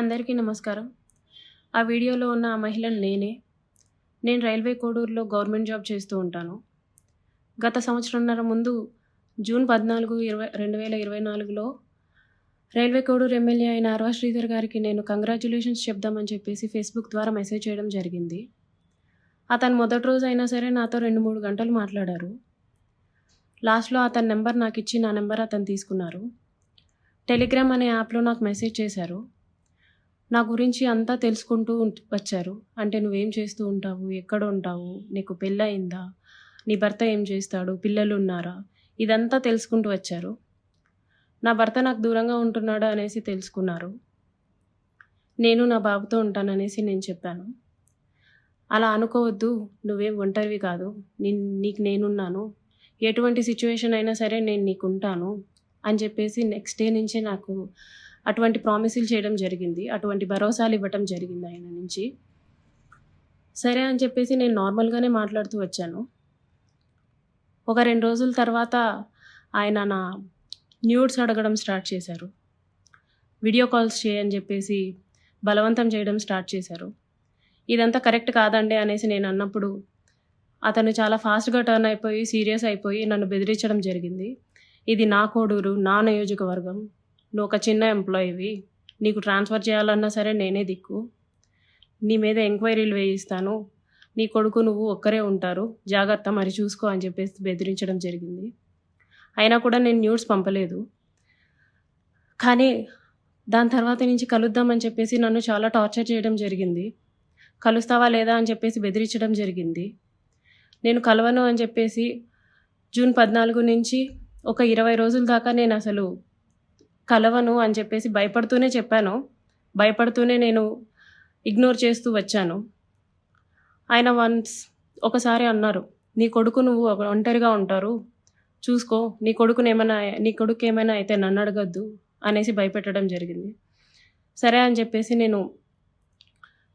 అందరికీ నమస్కారం. ఆ వీడియోలో ఉన్న ఆ మహిళను నేనే. నేను రైల్వే కోడూరులో గవర్నమెంట్ జాబ్ చేస్తూ ఉంటాను. గత సంవత్సరంన్నర ముందు జూన్ 14, 2024లో రైల్వే కోడూరు ఎమ్మెల్యే అయిన అరవ శ్రీధర్ గారికి నేను కంగ్రాచ్యులేషన్స్ చెప్దామని చెప్పేసి ఫేస్‌బుక్ ద్వారా మెసేజ్ చేయడం జరిగింది. అతను మొదటి రోజు అయినా సరే నాతో 2, 3 గంటలు మాట్లాడారు. లాస్ట్‌లో అతని నంబర్ నాకిచ్చి నా నంబర్ అతను తీసుకున్నారు. టెలిగ్రామ్ అనే యాప్‌లో నాకు మెసేజ్ చేశారు. నా గురించి అంతా తెలుసుకుంటూ వచ్చారు. అంటే నువ్వేం చేస్తూ ఉంటావు? ఎక్కడ ఉంటావు? నీకు పెళ్ళయిందా? నీ భర్త ఏం చేస్తాడు? పిల్లలున్నారా? ఇదంతా తెలుసుకుంటూ వచ్చారు. నా భర్త నాకు దూరంగా ఉంటున్నాడు అనేసి తెలుసుకున్నారు. నేను నా బాబుతో ఉంటాననేసి నేను చెప్పాను. అలా అనుకోవద్దు. నువ్వేం ఒంటరివి కాదు. నీకు నేనున్నాను. ఎటువంటి సిట్యుయేషన్ అయినా సరే నేను నీకుంటాను అని చెప్పేసి నెక్స్ట్ డే నుంచే నాకు అటువంటి ప్రామిసులు చేయడం జరిగింది. అటువంటి భరోసాలు ఇవ్వటం జరిగింది ఆయన నుంచి. సరే అని చెప్పేసి నేను నార్మల్‌గానే మాట్లాడుతూ వచ్చాను. ఒక 2 రోజుల తర్వాత ఆయన నా న్యూడ్స్ అడగడం స్టార్ట్ చేశారు. వీడియో కాల్స్ చేయని చెప్పేసి బలవంతం చేయడం స్టార్ట్ చేశారు. ఇదంతా కరెక్ట్ కాదండి అనేసి నేను అన్నప్పుడు అతను చాలా ఫాస్ట్‌గా టర్న్ అయిపోయి సీరియస్ అయిపోయి నన్ను బెదిరించడం జరిగింది. ఇది నా కోడూరు, నా నియోజకవర్గం. నువ్వొక చిన్న ఎంప్లాయీవి. నీకు ట్రాన్స్‌ఫర్ చేయాలన్నా సరే నేనే దిక్కు. నీ మీద ఎంక్వైరీలు వేయిస్తాను. నీ కొడుకు నువ్వు ఒక్కరే ఉంటారు. జాగ్రత్త మరి చూసుకో అని చెప్పేసి బెదిరించడం జరిగింది. అయినా కూడా నేను న్యూడ్స్ పంపలేదు. కానీ దాని తర్వాత నుంచి కలుద్దామని చెప్పేసి నన్ను చాలా టార్చర్ చేయడం జరిగింది. కలుస్తావా లేదా అని చెప్పేసి బెదిరించడం జరిగింది. నేను కలవను అని చెప్పేసి జూన్ 14 నుంచి ఒక 20 రోజుల దాకా నేనసలు కలవను అని చెప్పేసి భయపడుతూనే చెప్పాను. భయపడుతూనే నేను ఇగ్నోర్ చేస్తూ వచ్చాను. ఆయన ఒకసారి అన్నారు, "నీ కొడుకు నువ్వు ఒంటరిగా ఉంటారు. చూసుకో. నీ కొడుకేమైనా అయితే నన్నడగొద్దు" అనేసి భయపెట్టడం జరిగింది. సరే అని చెప్పేసి నేను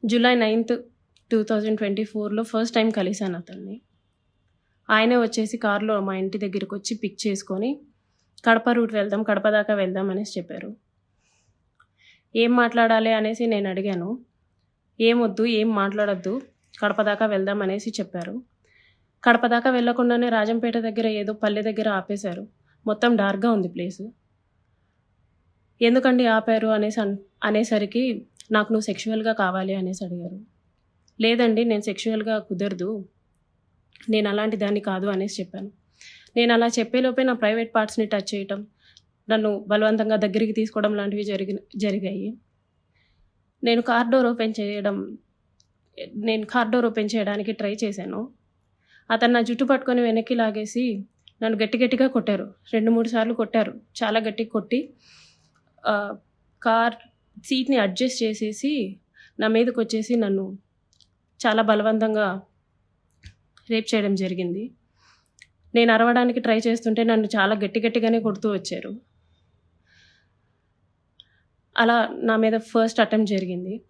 జూలై 9, 2024లో ఫస్ట్ టైం కలిసాను అతన్ని. ఆయనే వచ్చేసి కార్‌లో మా ఇంటి దగ్గరికొచ్చి పిక్ చేసుకొని కడప రూట్ వెళ్దాం, కడప దాకా వెళ్దాం అనేసి చెప్పారు. ఏం మాట్లాడాలి అనేసి నేను అడిగాను. ఏమొద్దు, ఏం మాట్లాడొద్దు, కడప దాకా వెళ్దాం అనేసి చెప్పారు. కడప దాకా వెళ్ళకుండానే రాజంపేట దగ్గర ఏదో పల్లె దగ్గర ఆపేశారు. మొత్తం డార్క్‌గా ఉంది ప్లేసు. ఎందుకండి ఆపారు అనేసరికి నాకు నువ్వు సెక్షువల్‌గా కావాలి అనేసి అడిగారు. లేదండి నేను సెక్షువల్‌గా కుదరదు. నేను అలాంటి దాన్ని కాదు అనేసి చెప్పాను. నేను అలా చెప్పేలోపే నా ప్రైవేట్ పార్ట్స్‌ని టచ్ చేయటం, నన్ను బలవంతంగా దగ్గరికి తీసుకోవడం లాంటివి జరిగాయి. నేను కార్ డోర్ ఓపెన్ చేయడానికి ట్రై చేశాను. అతను నా జుట్టు పట్టుకొని వెనక్కి లాగేసి నన్ను గట్టిగా కొట్టారు. 2, 3 సార్లు కొట్టారు. చాలా గట్టిగా కొట్టి కార్ సీట్‌ని అడ్జస్ట్ చేసేసి నా మీదకొచ్చేసి నన్ను చాలా బలవంతంగా రేప్ చేయడం జరిగింది. నేను అరవడానికి ట్రై చేస్తుంటే నన్ను చాలా గట్టిగానే కొడుతూ వచ్చారు. అలా నా మీద ఫస్ట్ అటెంప్ట్ జరిగింది.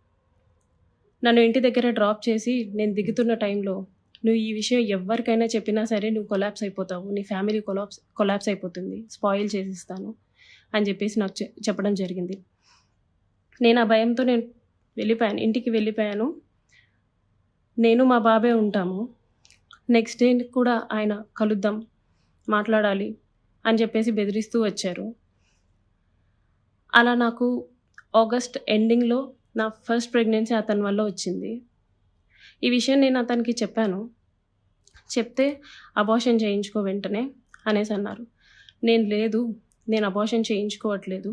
నన్ను ఇంటి దగ్గర డ్రాప్ చేసి నేను దిగుతున్న టైంలో, "నువ్వు ఈ విషయం ఎవ్వరికైనా చెప్పినా సరే నువ్వు కొలాప్స్ అయిపోతావు. నీ ఫ్యామిలీ కొలాప్స్ అయిపోతుంది. స్పాయిల్ చేసేస్తాను" అని చెప్పేసి నాకు చెప్పడం జరిగింది. నేను ఆ భయంతో వెళ్ళిపోయాను. ఇంటికి వెళ్ళిపోయాను. నేను మా బాబే ఉంటాము. నెక్స్ట్ డే కూడా ఆయన కలుద్దాం, మాట్లాడాలి అని చెప్పేసి బెదిరిస్తూ వచ్చారు. అలా నాకు ఆగస్ట్ ఎండింగ్‌లో నా ఫస్ట్ ప్రెగ్నెన్సీ అతని వల్ల వచ్చింది. ఈ విషయం నేను అతనికి చెప్పాను. చెప్తే అబార్షన్ చేయించుకో వెంటనే అనేసి అన్నారు. నేను అబార్షన్ చేయించుకోవట్లేదు.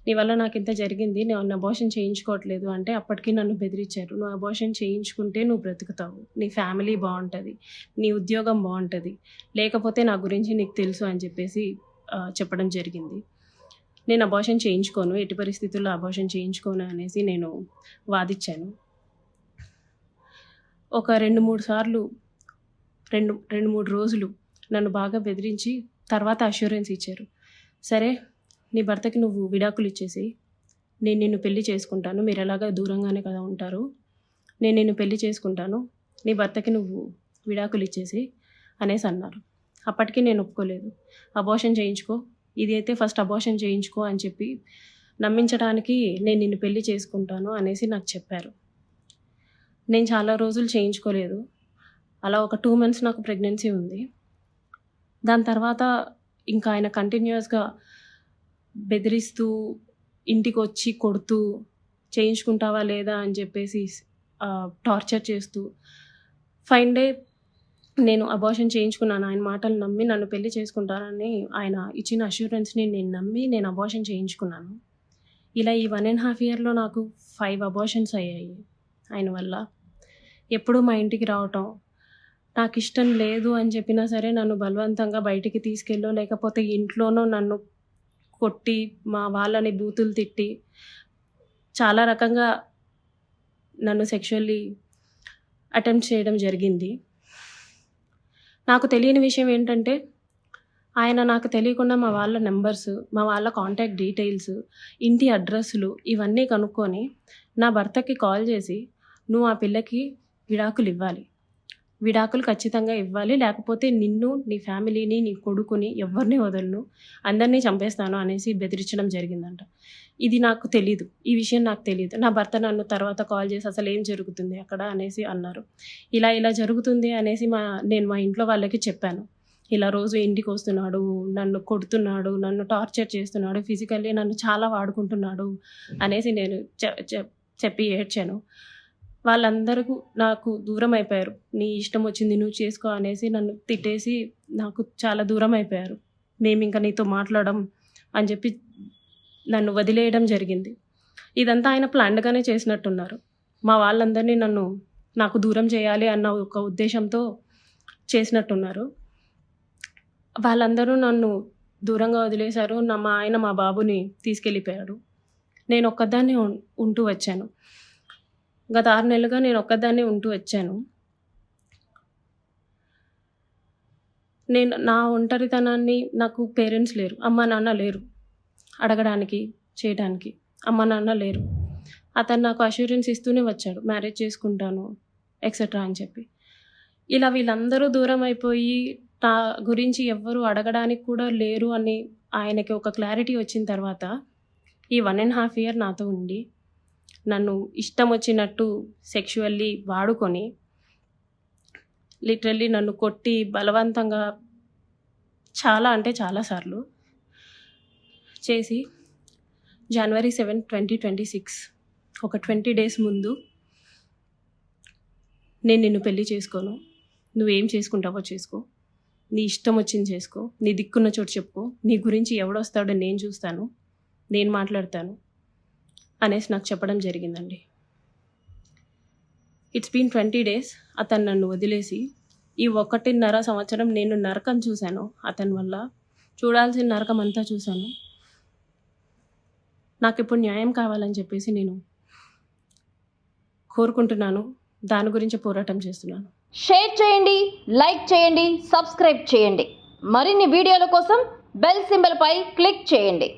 నీ వల్ల నాకింత జరిగింది. నేను అబార్షన్ చేయించుకోవట్లేదు అంటే అప్పటికి నన్ను బెదిరించారు. "నువ్వు అబార్షన్ చేయించుకుంటే నువ్వు బ్రతుకుతావు. నీ ఫ్యామిలీ బావుంటది. నీ ఉద్యోగం బావుంటది. లేకపోతే నా గురించి నీకు తెలుసు" అని చెప్పేసి చెప్పడం జరిగింది. నేను అబార్షన్ చేయించుకోను. ఎట్టి పరిస్థితుల్లో అబార్షన్ చేయించుకోను అనేసి నేను వాదిచ్చాను. ఒక 2, 3 సార్లు 2, 3 రోజులు నన్ను బాగా బెదిరించి తర్వాత అష్యూరెన్స్ ఇచ్చారు. "సరే నీ భర్తకి నువ్వు విడాకులు ఇచ్చేసేయి. నేను నిన్ను పెళ్లి చేసుకుంటాను. మీరెలాగా దూరంగానే కదా ఉంటారు. నేను నిన్ను పెళ్లి చేసుకుంటాను. నీ భర్తకి నువ్వు విడాకులు ఇచ్చేసేయి" అనేసి అన్నారు. అప్పటికి నేను ఒప్పుకోలేదు. "అబార్షన్ చేయించుకో. ఇది అయితే ఫస్ట్ అబార్షన్ చేయించుకో" అని చెప్పి నమ్మించడానికి నేను నిన్ను పెళ్లి చేసుకుంటాను అనేసి నాకు చెప్పారు. నేను చాలా రోజులు చేయించుకోలేదు. అలా ఒక 2 మంత్స్ నాకు ప్రెగ్నెన్సీ ఉంది. దాని తర్వాత ఇంకా ఆయన కంటిన్యూయస్‌గా బెదిరిస్తూ, ఇంటికొచ్చి కొడుతూ, చేయించుకుంటావా లేదా అని చెప్పేసి టార్చర్ చేస్తూ, ఫైన్ డే నేను అబార్షన్ చేయించుకున్నాను. ఆయన మాటలు నమ్మి నన్ను పెళ్లి చేసుకుంటానని ఆయన ఇచ్చిన అష్యూరెన్స్‌ని నేను నమ్మి నేను అబార్షన్ చేయించుకున్నాను. ఇలా ఈ 1.5 ఇయర్‌లో నాకు 5 అబార్షన్స్ అయ్యాయి ఆయన వల్ల. ఎప్పుడూ మా ఇంటికి రావటం, నాకిష్టం లేదు అని చెప్పినా సరే నన్ను బలవంతంగా బయటికి తీసుకెళ్ళో, లేకపోతే ఇంట్లోనో నన్ను కొట్టి, మా వాళ్ళని బూతులు తిట్టి, చాలా రకంగా నన్ను సెక్షువల్లీ అటెంప్ట్ చేయడం జరిగింది. నాకు తెలియని విషయం ఏంటంటే, ఆయన నాకు తెలియకుండా మా వాళ్ళ నంబర్స్, మా వాళ్ళ కాంటాక్ట్ డీటెయిల్స్, ఇంటి అడ్రస్‌లు ఇవన్నీ కనుక్కొని, నా భర్తకి కాల్ చేసి, "నువ్వు ఆ పిల్లకి విడాకులు ఇవ్వాలి. విడాకులు ఖచ్చితంగా ఇవ్వాలి. లేకపోతే నిన్ను, నీ ఫ్యామిలీని, నీ కొడుకుని ఎవ్వరిని వదలను. అందరినీ చంపేస్తాను" అనేసి బెదిరించడం జరిగిందంట. ఇది నాకు తెలీదు. ఈ విషయం నాకు తెలీదు. నా భర్త నన్ను తర్వాత కాల్ చేసి "అసలేం జరుగుతుంది అక్కడ" అనేసి అన్నారు. ఇలా జరుగుతుంది అనేసి నేను మా ఇంట్లో వాళ్ళకి చెప్పాను. ఇలా రోజు ఇంటికొస్తున్నాడు, నన్ను కొడుతున్నాడు, నన్ను టార్చర్ చేస్తున్నాడు, ఫిజికల్లీ నన్ను చాలా వాడుకుంటున్నాడు అనేసి నేను చెప్పి ఏడ్చాను. వాళ్ళందరూ నాకు దూరం అయిపోయారు. "నీ ఇష్టం వచ్చింది నువ్వు చేసుకో" అనేసి నన్ను తిట్టేసి నాకు చాలా దూరం అయిపోయారు. "మేమింక నీతో మాట్లాడం" అని చెప్పి నన్ను వదిలేయడం జరిగింది. ఇదంతా ఆయన ప్లాన్డ్‌గానే చేసినట్టున్నారు. మా వాళ్ళందరినీ నాకు దూరం చేయాలి అన్న ఒక ఉద్దేశంతో చేసినట్టున్నారు. వాళ్ళందరూ నన్ను దూరంగా వదిలేశారు. మా ఆయన మా బాబుని తీసుకెళ్ళిపోయాడు. నేను ఒక్కదాన్నే ఉంటూ వచ్చాను. గత 6 నెలలుగా నేను ఒక్కదాన్నే ఉంటూ వచ్చాను. నేను నా ఒంటరితనాన్ని, నాకు పేరెంట్స్ లేరు. అమ్మ, నాన్న లేరు. అడగడానికి, చేయడానికి. అమ్మ, నాన్న లేరు. అతను నాకు అష్యూరెన్స్ ఇస్తూనే వచ్చాడు. మ్యారేజ్ చేసుకుంటాను ఎక్సెట్రా అని చెప్పి. ఇలా వీళ్ళందరూ దూరం అయిపోయి, నా గురించి ఎవ్వరు అడగడానికి కూడా లేరు అని ఆయనకి ఒక క్లారిటీ వచ్చిన తర్వాత, ఈ 1.5 ఇయర్ నాతో ఉండి, నన్ను ఇష్టం వచ్చినట్టు సెక్షువల్లీ వాడుకొని, లిటరల్లీ నన్ను కొట్టి బలవంతంగా చాలా అంటే చాలా సార్లు చేసి, January 7, 2026 ఒక 20 డేస్ ముందు, "నేను నిన్ను పెళ్లి చేసుకోను. నువ్వేం చేసుకుంటావో చేసుకో. నీ ఇష్టం వచ్చింది చేసుకో. నీ దిక్కున్న చోటు చెప్పుకో. నీ గురించి ఎవడొస్తాడో నేను చూస్తాను. నేను మాట్లాడతాను" అనేసి నాకు చెప్పడం జరిగిందండి. It's been 20 days. అతను నన్ను వదిలేసి, ఈ 1.5 సంవత్సరం నేను నరకం చూశాను అతని వల్ల. చూడాల్సిన నరకం అంతా చూశాను. నాకిప్పుడు న్యాయం కావాలని చెప్పేసి నేను కోరుకుంటున్నాను. దాని గురించి పోరాటం చేస్తున్నాను. షేర్ చేయండి, లైక్ చేయండి, సబ్స్క్రైబ్ చేయండి. మరిన్ని వీడియోల కోసం బెల్ సింబల్పై క్లిక్ చేయండి.